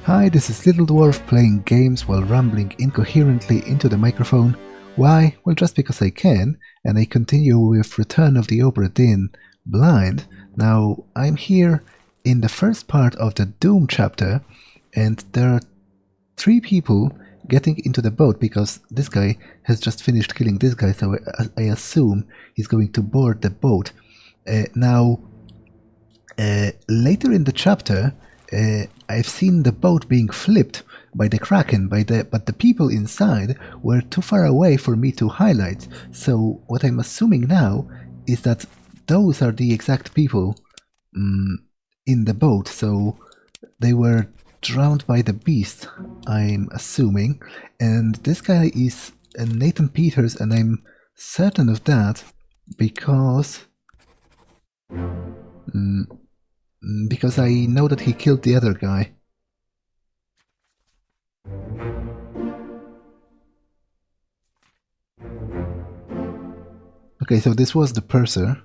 Hi, this is Little Dwarf playing games while rambling incoherently into the microphone. Why? Well, just because I can, and I continue with Return of the Obra Dinn blind. Now, I'm here in the first part of the Doom chapter, and there are three people getting into the boat because this guy has just finished killing this guy, so I assume he's going to board the boat. Later in the chapter, I've seen the boat being flipped by the Kraken, but the people inside were too far away for me to highlight. So what I'm assuming now is that those are the exact people in the boat. So they were drowned by the beast, I'm assuming. And this guy is Nathan Peters, and I'm certain of that because I know that he killed the other guy. Okay, so this was the purser.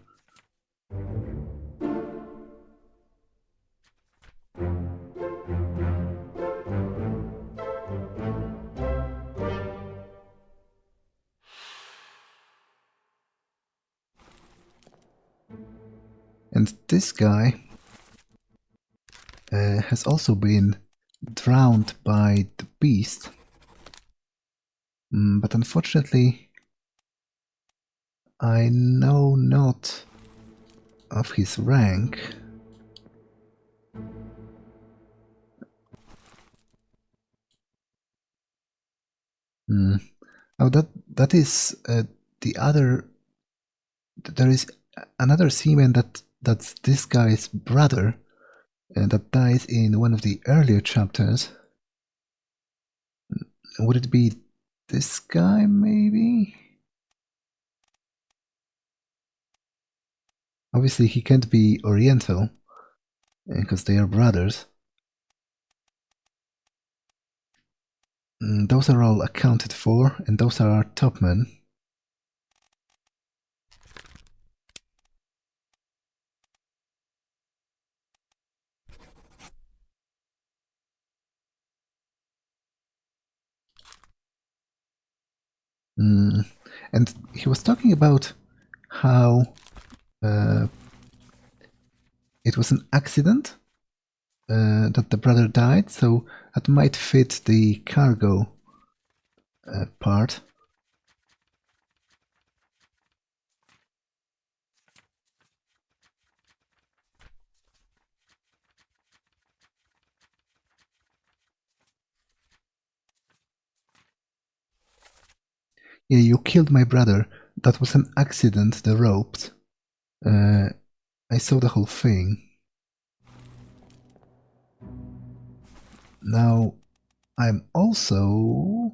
And this guy has also been drowned by the beast. But unfortunately, I know not of his rank. Oh, that is the other. There is another seaman that's this guy's brother, that dies in one of the earlier chapters. Would it be this guy, maybe? Obviously, he can't be Oriental, because they are brothers. Those are all accounted for, and those are our top men. And he was talking about how it was an accident that the brother died, so that might fit the cargo part. Yeah, you killed my brother. That was an accident, the ropes. I saw the whole thing. Now, I'm also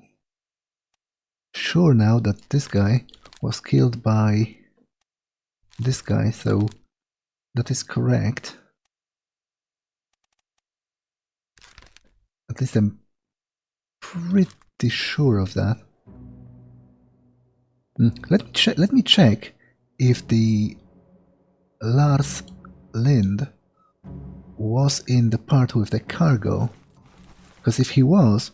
sure now that this guy was killed by this guy, so that is correct. At least I'm pretty sure of that. Let me check if the Lars Lind was in the part with the cargo, because if he was,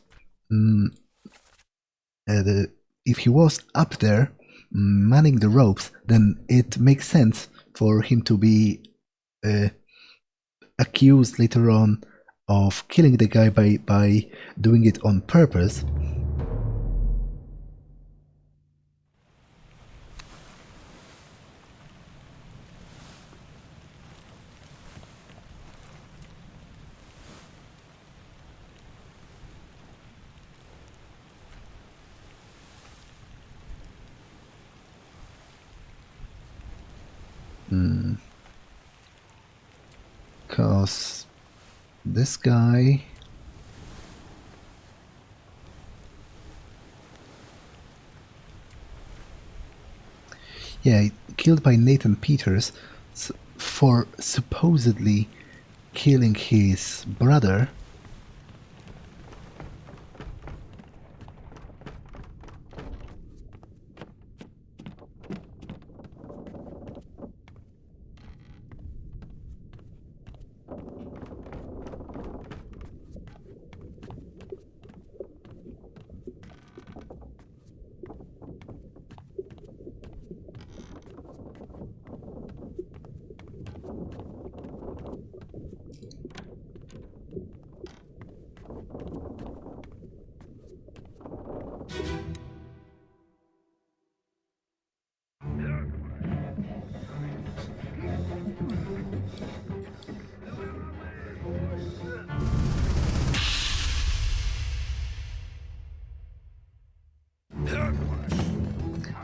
if he was up there manning the ropes, then it makes sense for him to be accused later on of killing the guy by doing it on purpose. Because this guy... Yeah, killed by Nathan Peters for supposedly killing his brother.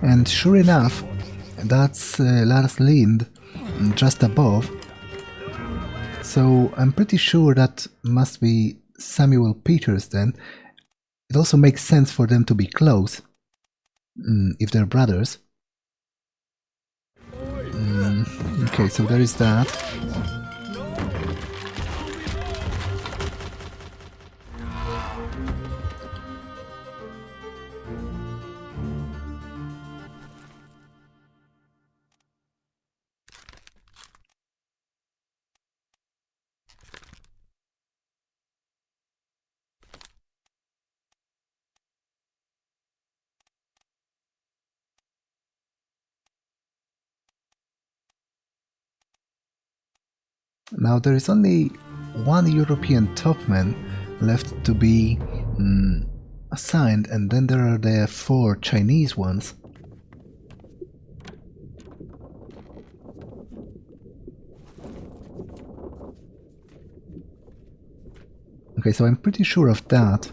And sure enough, that's Lars Lind just above. So I'm pretty sure that must be Samuel Peters then. It also makes sense for them to be close, if they're brothers. Okay, so there is that. Now there is only one European topman left to be assigned, and then there are the 4 Chinese ones. Okay, so I'm pretty sure of that.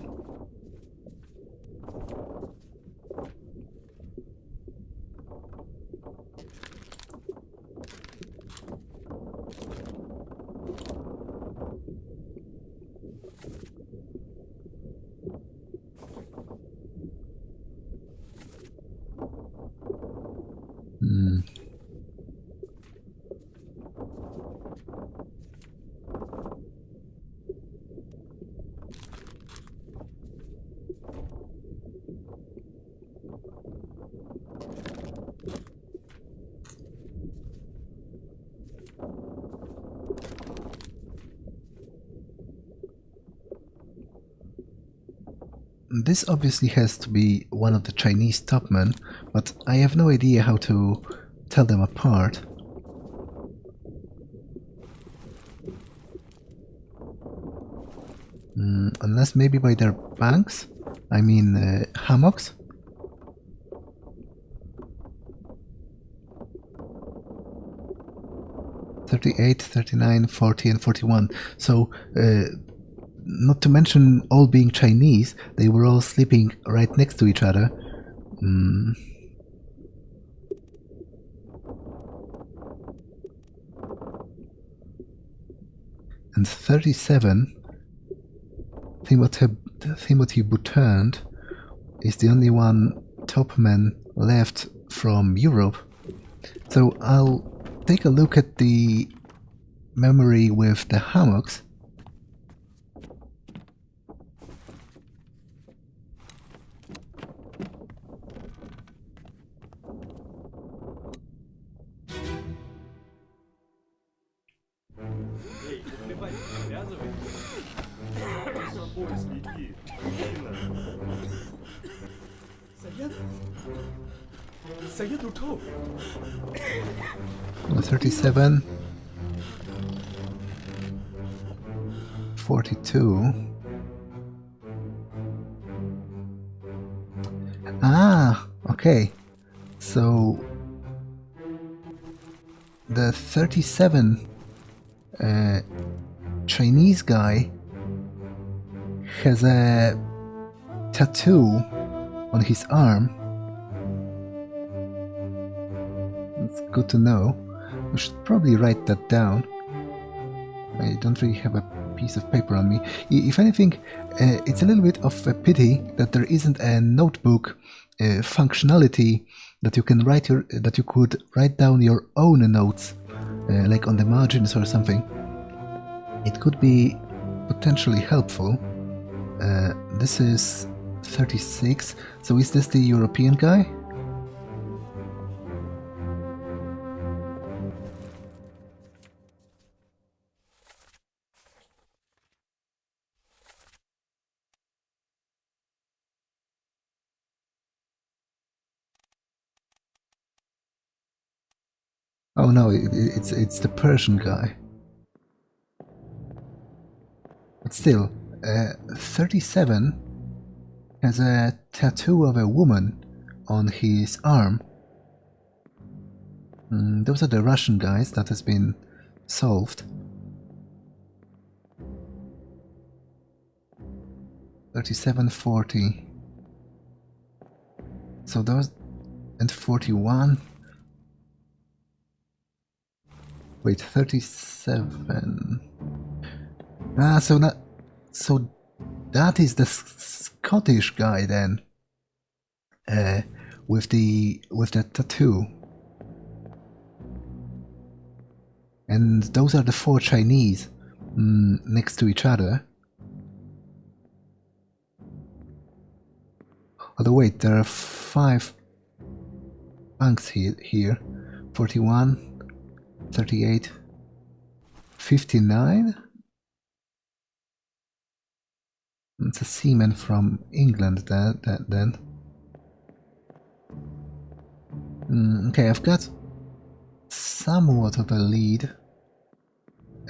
This obviously has to be one of the Chinese topmen, but I have no idea how to tell them apart. Unless maybe by their banks? I mean hammocks? "38, 39, 40 and 41. So, not to mention all being Chinese, they were all sleeping right next to each other. And 37, Timothy Butland is the only one topman left from Europe. So I'll take a look at the memory with the hammocks. Saya tutup. 37, 42. Ah, okay. So the 37 Chinese guy has a tattoo on his arm. It's good to know. I should probably write that down. I don't really have a piece of paper on me. If anything, it's a little bit of a pity that there isn't a notebook functionality that you can that you could write down your own notes, like on the margins or something. It could be potentially helpful. This is 36. So is this the European guy? Oh no, it's the Persian guy. But still, 37 has a tattoo of a woman on his arm. Those are the Russian guys. That has been solved. 37, 40. So those and 41. Wait, 37. Ah, so that is the Scottish guy then, with the tattoo, and those are the 4 Chinese next to each other. Although wait, there are 5 punks here. 41, 38, 59. It's a seaman from England then. Okay, I've got somewhat of a lead,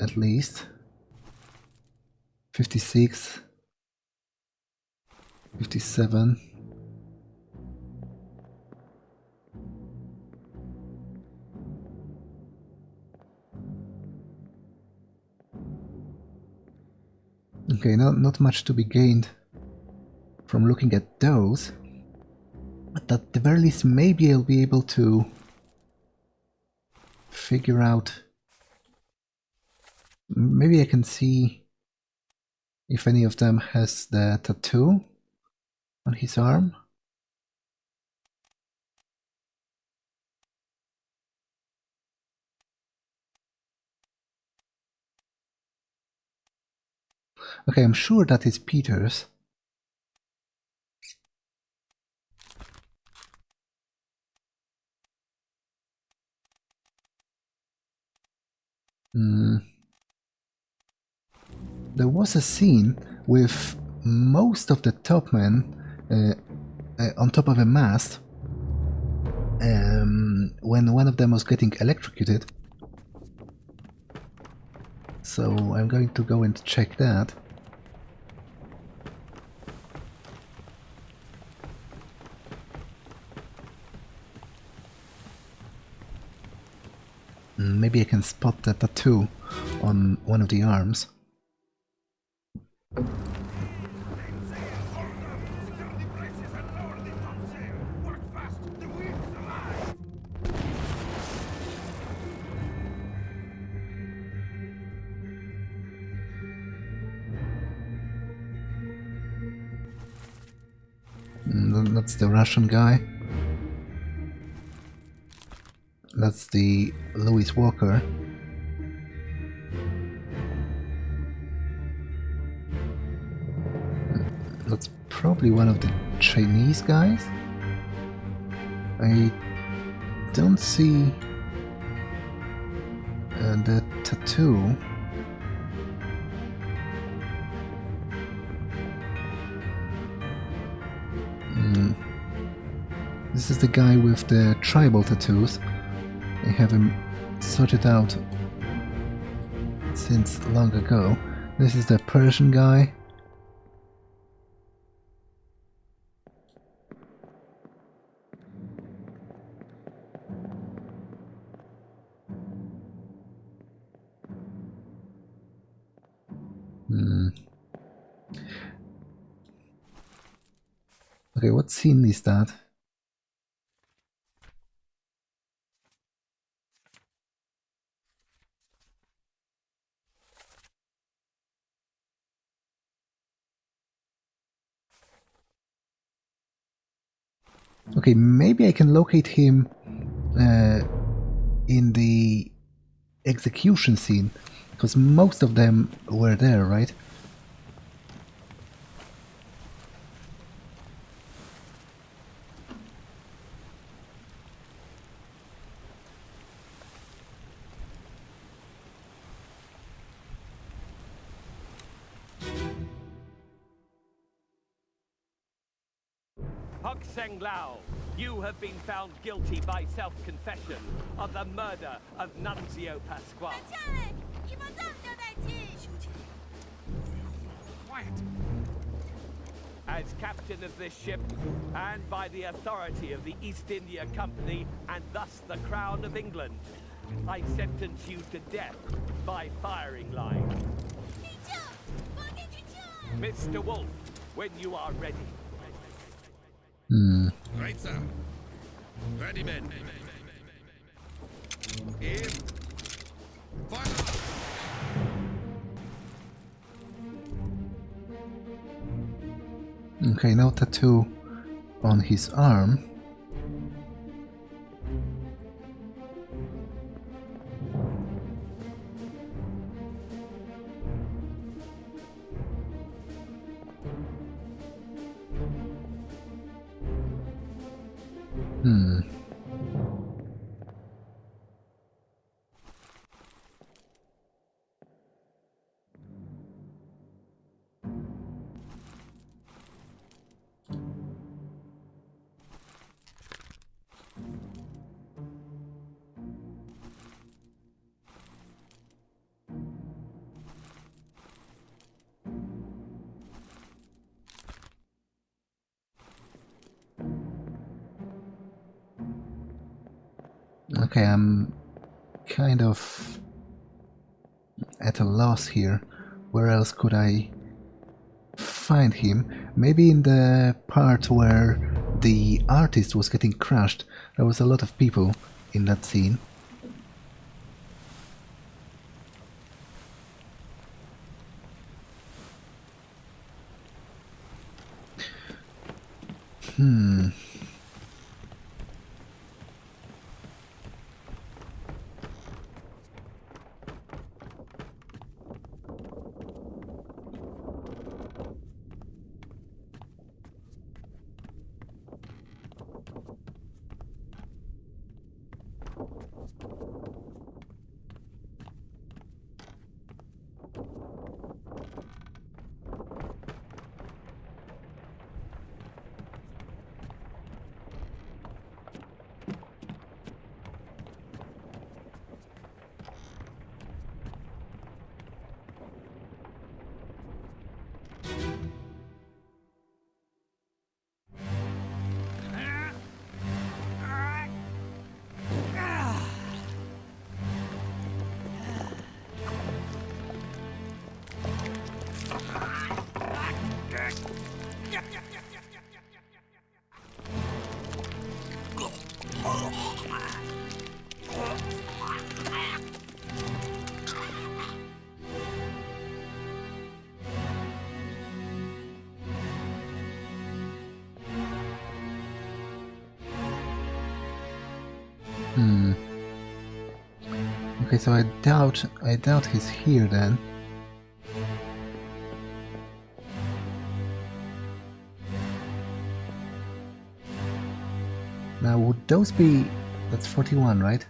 at least. 56, 57. Okay, not much to be gained from looking at those, but at the very least maybe I'll be able to figure out, maybe I can see if any of them has the tattoo on his arm. Okay, I'm sure that is Peter's. There was a scene with most of the top men on top of a mast when one of them was getting electrocuted. So I'm going to go and check that. Maybe I can spot the tattoo on one of the arms. That's the Russian guy. That's the Louis Walker. That's probably one of the Chinese guys. I don't see the tattoo. This is the guy with the tribal tattoos. I have him sorted out since long ago. This is the Persian guy. Okay, what scene is that? Okay, maybe I can locate him in the execution scene, because most of them were there, right? Seng Lao, you have been found guilty by self-confession of the murder of Nunzio Pasquale. Quiet. As captain of this ship, and by the authority of the East India Company, and thus the Crown of England, I sentence you to death by firing line. Mr. Wolf, when you are ready. Right, sir. Ready, men. Aim. Fire! Okay, no tattoo on his arm. Okay, I'm kind of at a loss here. Where else could I find him? Maybe in the part where the artist was getting crushed. There was a lot of people in that scene. Okay, so I doubt he's here then. Now would those be... that's 41, right?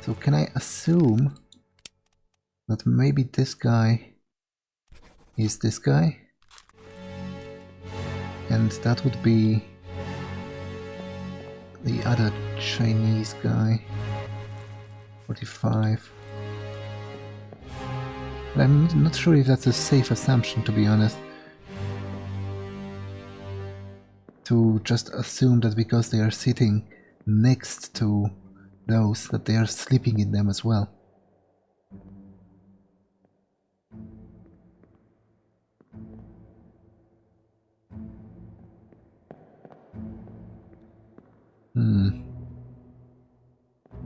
So can I assume that maybe this guy is this guy? And that would be the other Chinese guy. 45. But I'm not sure if that's a safe assumption, to be honest. To just assume that because they are sitting next to those, that they are sleeping in them as well.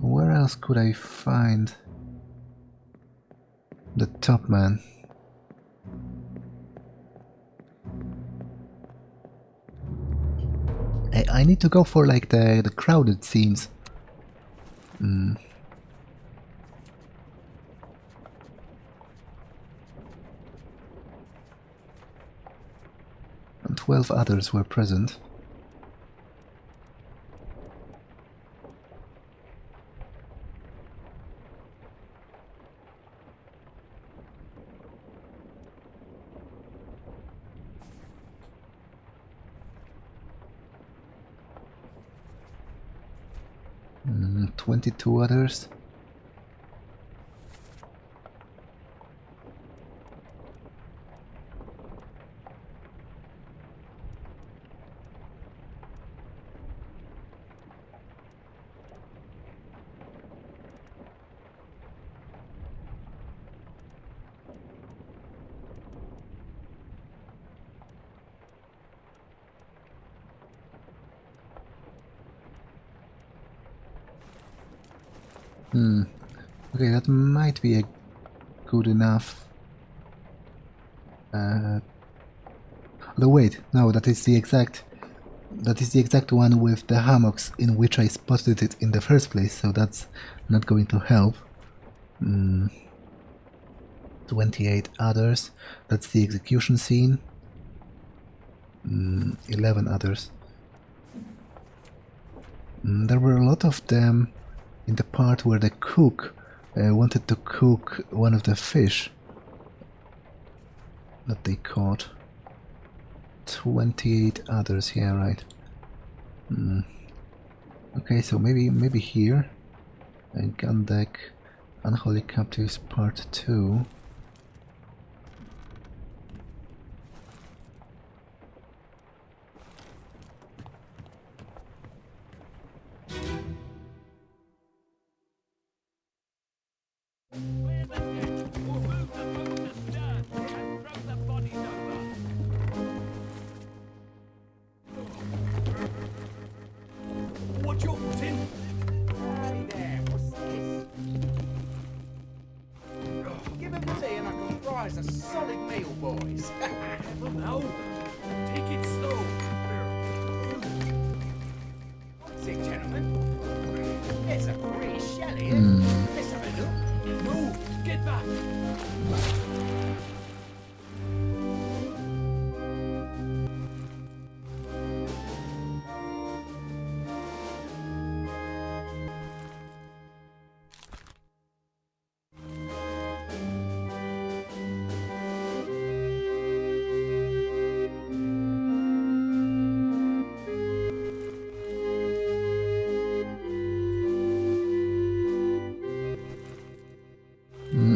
Where else could I find the top man? I need to go for like the crowded scenes. And 12 others were present. Mm, 22 others. Okay, that might be a good enough. No, wait, no, that is the exact one with the hammocks in which I spotted it in the first place, so that's not going to help. 28 others, that's the execution scene. 11 others. There were a lot of them in the part where the cook wanted to cook one of the fish that they caught. 28 others, yeah, right. Okay, so maybe here. Gun deck, Unholy Captives Part 2. Watch your foot in. Hey there, what's this? Give him tea and I can fry us a solid meal, boys. Well, now, take it slow. What's it, gentlemen? It's a pretty shell here. Let's have a look. No, get back.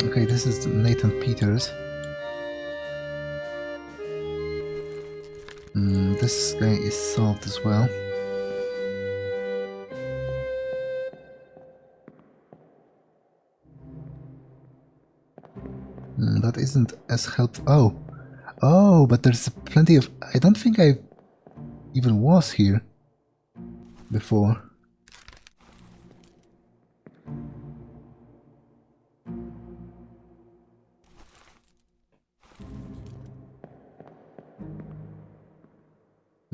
Okay, this is Nathan Peters. This guy is solved as well. That isn't as helpful. Oh, but there's plenty of... I don't think I even was here before.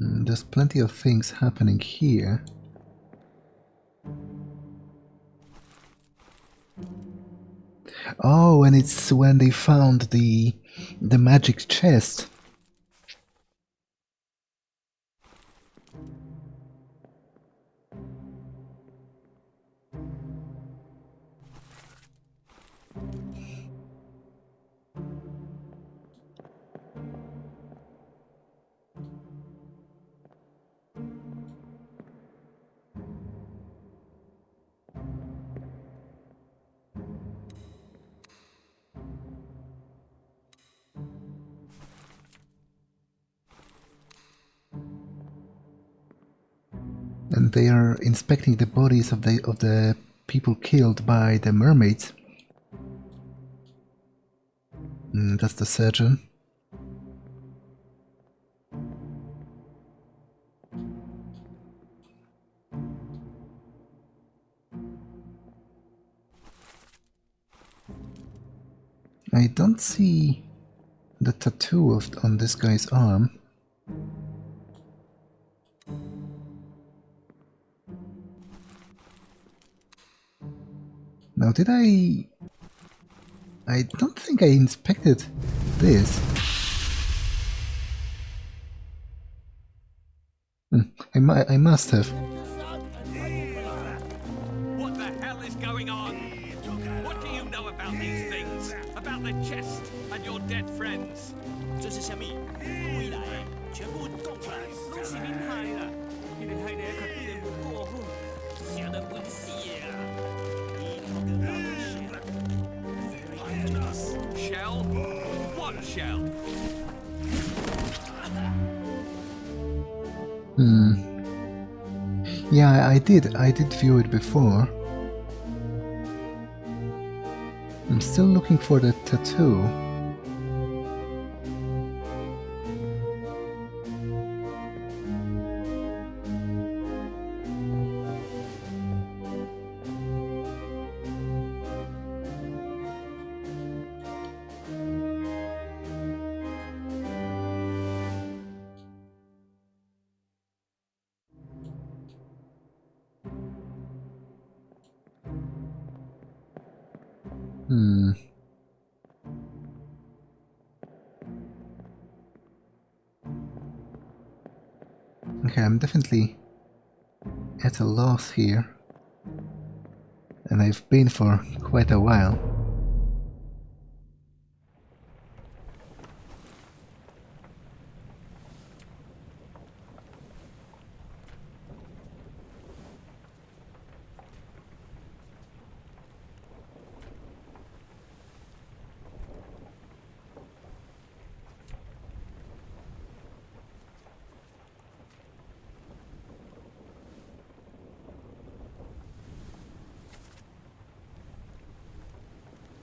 There's plenty of things happening here. Oh, and it's when they found the magic chest. And they are inspecting the bodies of the people killed by the mermaids. That's the surgeon. I don't see the tattoo on this guy's arm. Now, did I don't think I inspected this. I must have. What the hell is going on? What do you know about these things? About the chest and your dead friends? 这是什么？故意来，全部供出来，都是你害的。你哋害你一佢必定會過去，想得本事啊！你頭嘅老血。Shell? What shell? Yeah, I did view it before. I'm still looking for the tattoo. Hmm. Okay, I'm definitely at a loss here. And I've been for quite a while.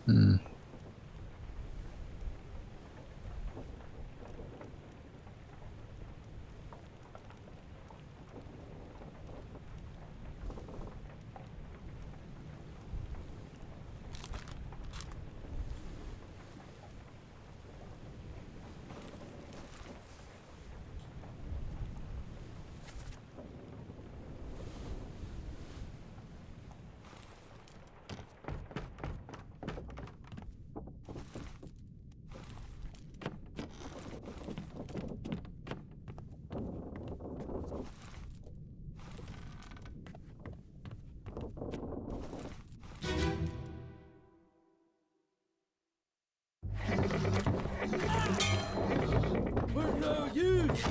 Hmm. We're no use!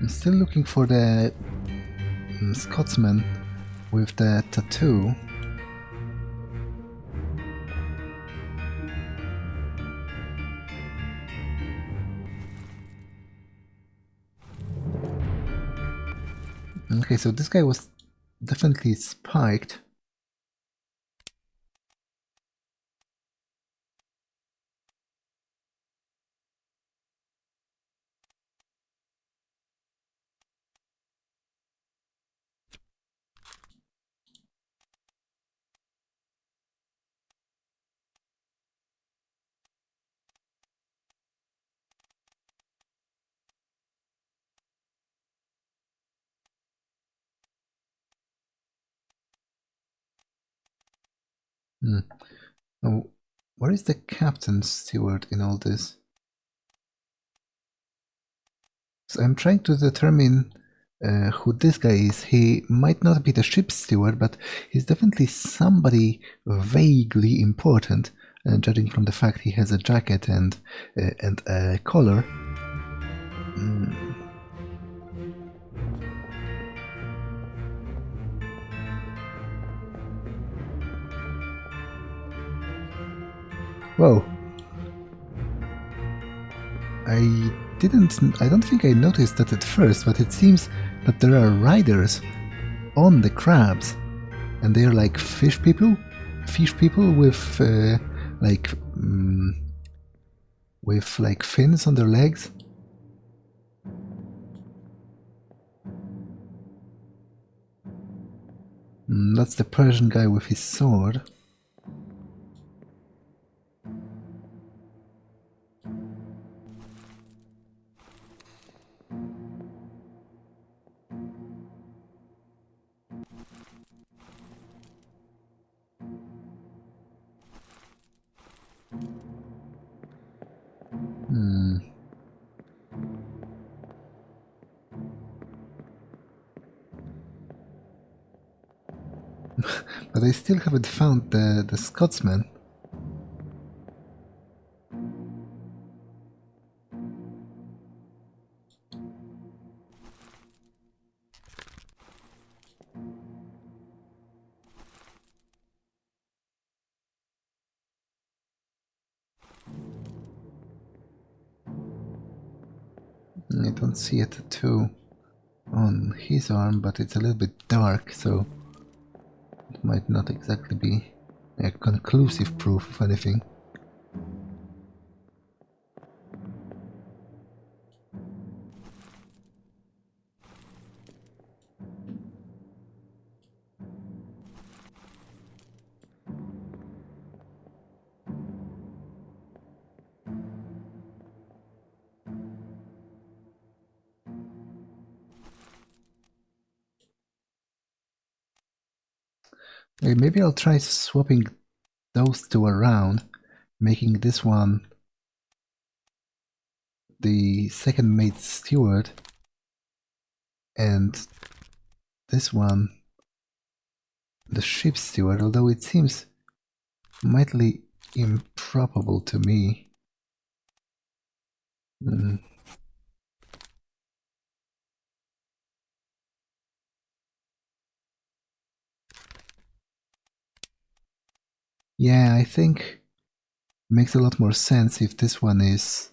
I'm still looking for the Scotsman with the tattoo. Okay, so this guy was definitely spiked. Hmm. Oh, where is the captain steward in all this? So I'm trying to determine who this guy is. He might not be the ship's steward, but he's definitely somebody vaguely important, judging from the fact he has a jacket and a collar. Whoa. I don't think I noticed that at first, but it seems that there are riders on the crabs, and they're like fish people with like fins on their legs. That's the Persian guy with his sword. But I still haven't found the Scotsman. I don't see a tattoo on his arm, but it's a little bit dark, so it might not exactly be a conclusive proof of anything. Okay, maybe I'll try swapping those two around, making this one the second mate steward and this one the ship steward, although it seems mightily improbable to me. Yeah, I think it makes a lot more sense if this one is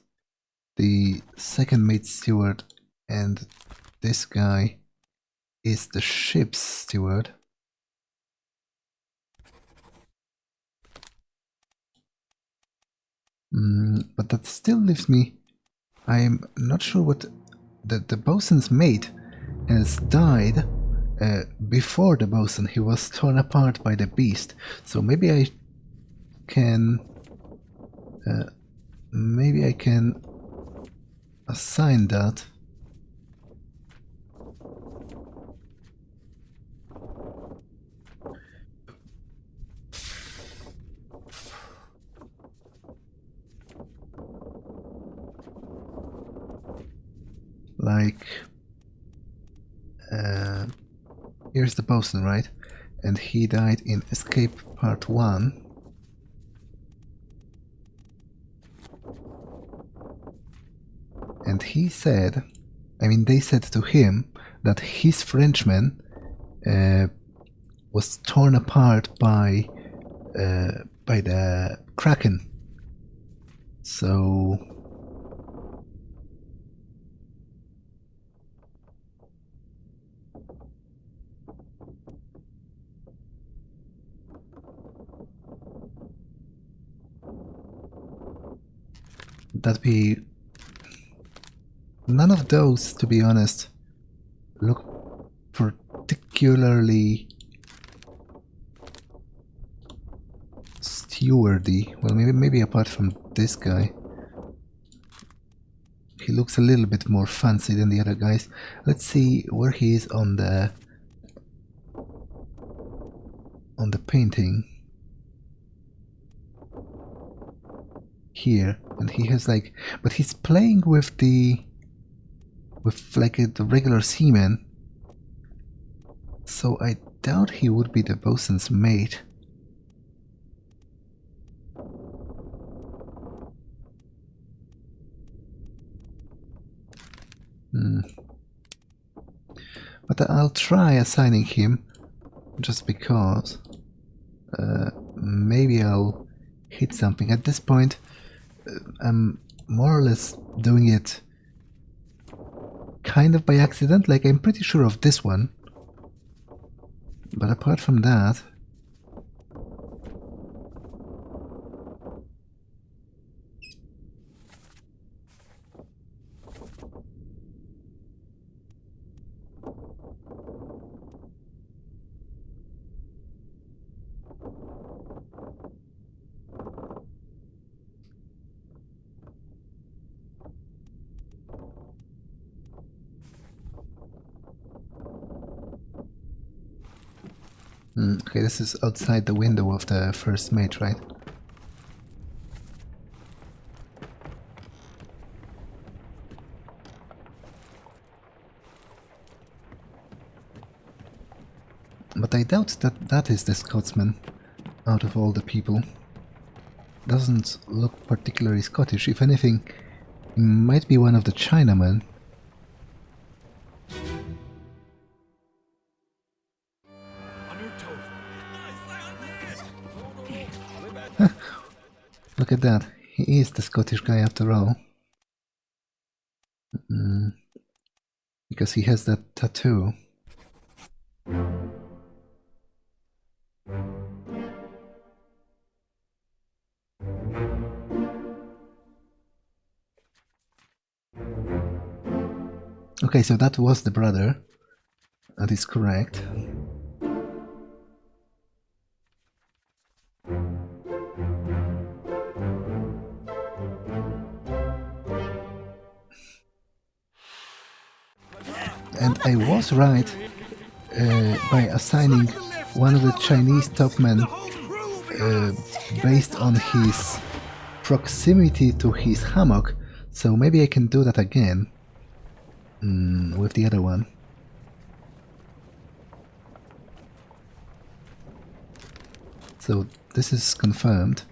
the second mate steward and this guy is the ship's steward. But that still leaves me... I'm not sure what... The bosun's mate has died before the bosun. He was torn apart by the beast. So maybe I can... maybe I can assign that. Like, here's the bosun, right? And he died in Escape Part 1. And he said, I mean, they said to him that his Frenchman was torn apart by the Kraken. So... that'd be... None of those, to be honest, look particularly stewardy. Well, maybe apart from this guy. He looks a little bit more fancy than the other guys. Let's see where he is on the painting. Here, and he has like, but he's playing with the regular seaman, so I doubt he would be the bosun's mate. But I'll try assigning him just because maybe I'll hit something. At this point I'm more or less doing it kind of by accident. Like, I'm pretty sure of this one, but apart from that, okay, this is outside the window of the first mate, right? But I doubt that that is the Scotsman out of all the people. Doesn't look particularly Scottish. If anything, he might be one of the Chinamen. Look at that. He is the Scottish guy after all. Because he has that tattoo. Okay, so that was the brother. That is correct. And I was right by assigning one of the Chinese top men based on his proximity to his hammock, so maybe I can do that again with the other one. So this is confirmed.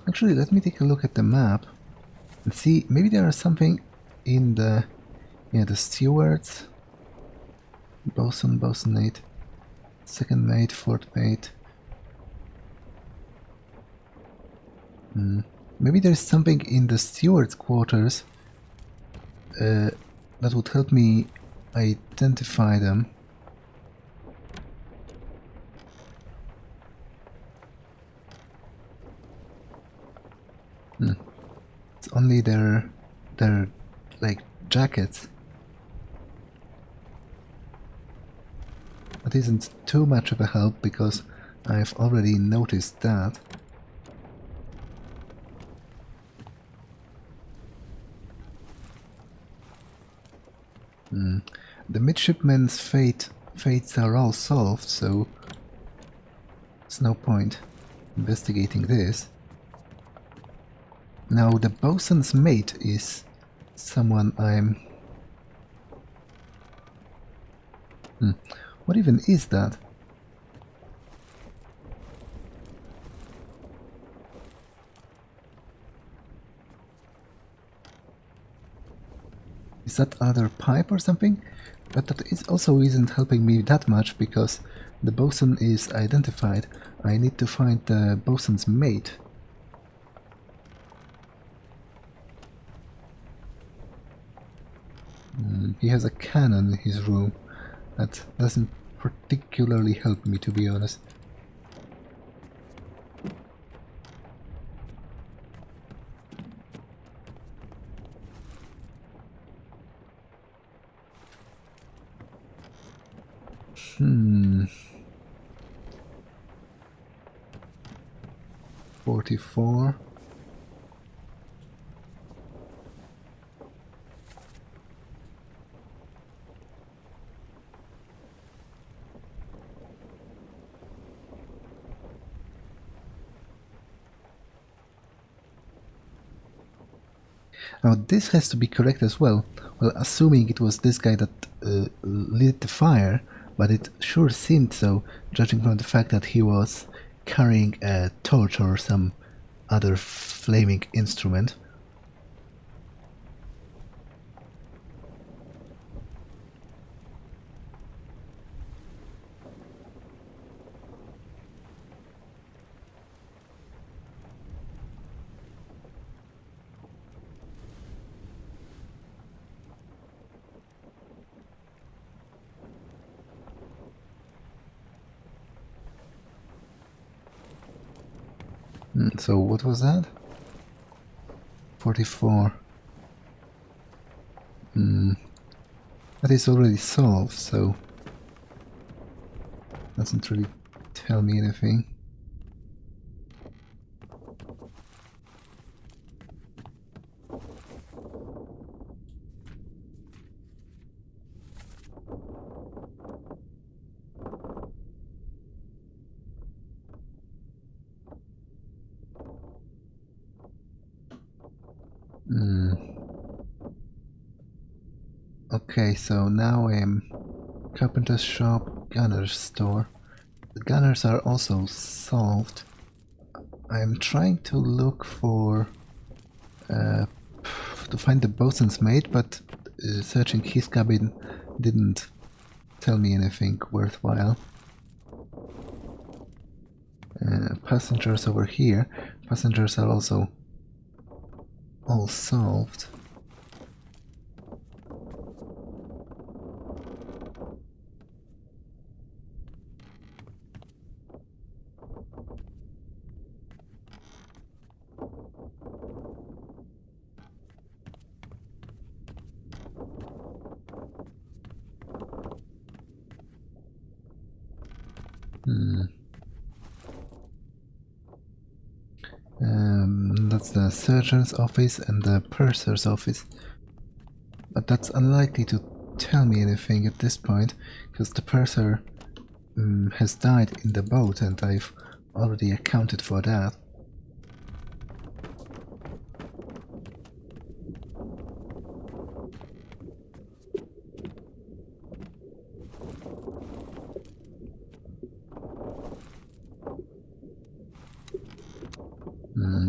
Actually, let me take a look at the map and see, maybe there is something in the stewards, bosun, bosunate, second mate, fourth mate. Maybe there is something in the steward's quarters that would help me identify them. It's only their like jackets. That isn't too much of a help because I've already noticed that. The midshipmen's fates are all solved, so there's no point investigating this. Now the bosun's mate is someone I'm... What even is that? Is that another pipe or something? But that is also isn't helping me that much because the bosun is identified. I need to find the bosun's mate. He has a cannon in his room. That doesn't particularly help me, to be honest. Hmm. 44. Now this has to be correct as well. Well, assuming it was this guy that lit the fire, but it sure seemed so, judging from the fact that he was carrying a torch or some other flaming instrument. So what was that? 44. That is already solved, so doesn't really tell me anything. Okay, so now I'm carpenter's shop, gunner's store. The gunners are also solved. I'm trying to look for to find the bosun's mate, but searching his cabin didn't tell me anything worthwhile. Passengers over here. Passengers are also all solved. That's the surgeon's office and the purser's office. But that's unlikely to tell me anything at this point, because the purser has died in the boat and I've already accounted for that.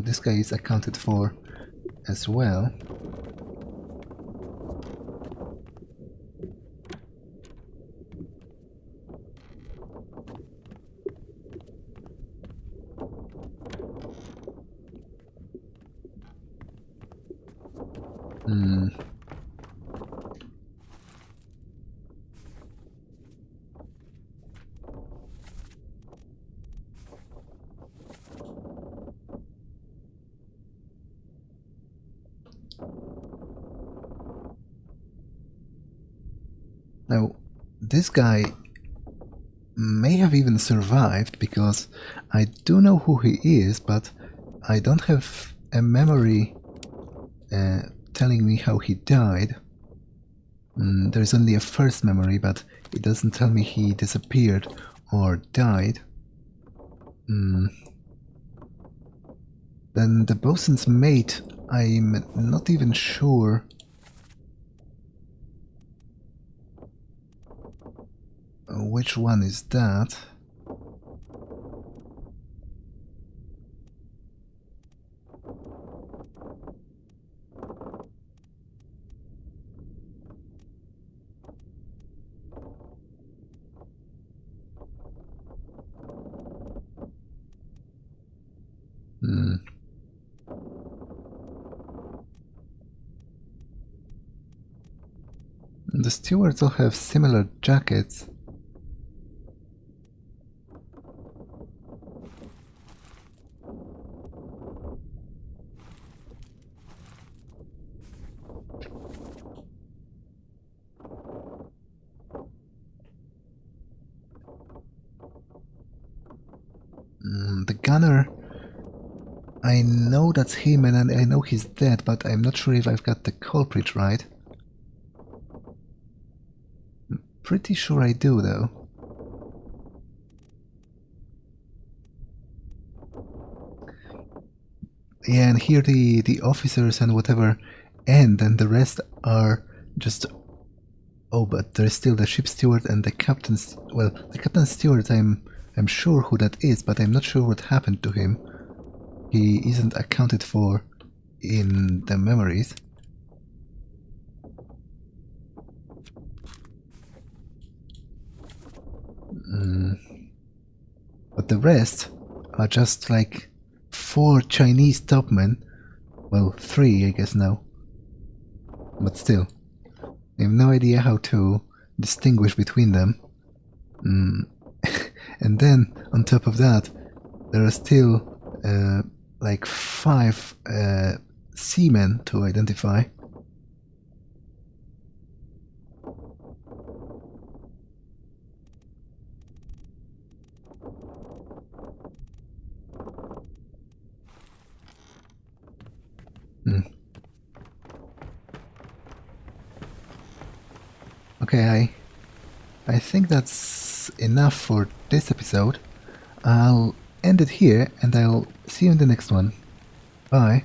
This guy is accounted for as well. Now, this guy may have even survived, because I do know who he is, but I don't have a memory telling me how he died. There's only a first memory, but it doesn't tell me he disappeared or died. Then the bosun's mate, I'm not even sure which one is that. The stewards all have similar jackets. The gunner, I know that's him and I know he's dead, but I'm not sure if I've got the culprit right. I'm pretty sure I do, though. Yeah, and here the officers and whatever end, and the rest are just... Oh, but there's still the ship steward and the captain's... Well, the captain's steward, I'm sure who that is, but I'm not sure what happened to him. He isn't accounted for in the memories. But the rest are just like 4 Chinese topmen. Well, 3 I guess now. But still, I have no idea how to distinguish between them. And then, on top of that, there are still like 5 seamen to identify. Okay, I think that's enough for this episode. I'll end it here and I'll see you in the next one. Bye.